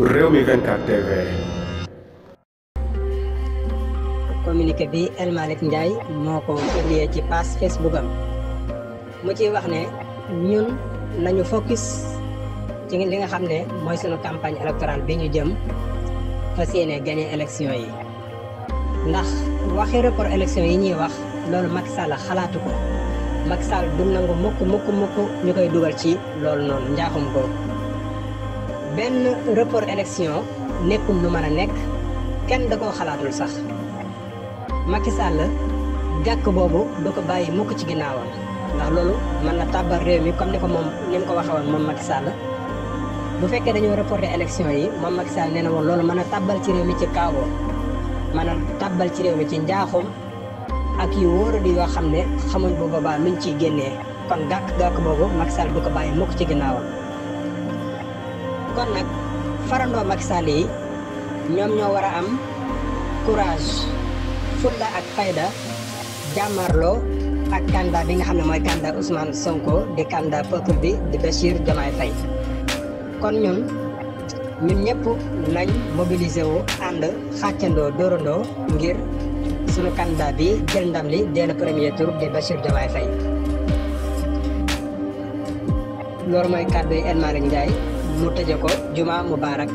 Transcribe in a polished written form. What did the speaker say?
Rewmi 24 TV. communiqué bi El Malick Ndiaye moo ko publié ci page Facebook am mu ciy wax ne ñun nañu focus ci li nga xam ne mooy sunu campagne électorale bi ñu jëm fas yéene gagné élection yi ndax waxi report élection yi ñuy wax loolu Macky Sall xalaatu ko Macky Sall du nangu mukk ñu koy dugal ci loolu noonu njaaxum ko benn report élection nekkul lu mën a nekk kenn da koo xalaatul sax Macky Sall gàkk boobu du ko bàyyi mukk ci ginnaawam ndax loolu mën na tàbbal réew mi comme ni ko moom ni mu ko waxee woon moom Macky Sall bu fekkee dañoo reporté élection yi moom Macky Sall nee na woon loolu mën a tàbbal ci réew mi ci kaawoo mën a tàbbal ci réew mi ci njaaxum ak yu wóoradi yoo xam ne xamuñ bu boobaa luñ ciy génnee kon gàkk boobu Macky Sall du ko bàyyi mukk ci ginnaawam kon nag farandoo Macky Sall yi ñoom ñoo war a am courage fulla ak fayda jàmmarloo ak candidat bi nga xam ne mooy candidat Ousmane Sonko di candidat peuple bi di Bassirou Diomaye Faye kon ñun ñëpp nañ mobiliser wu ànd xàccandoo dóorandoo ngir sunu candidat bi jël ndam li dès le premier tour di Bassirou Diomaye Faye loolu mooy kàddu yi El Malick Ndiaye mu tëje ko Juma Mubarak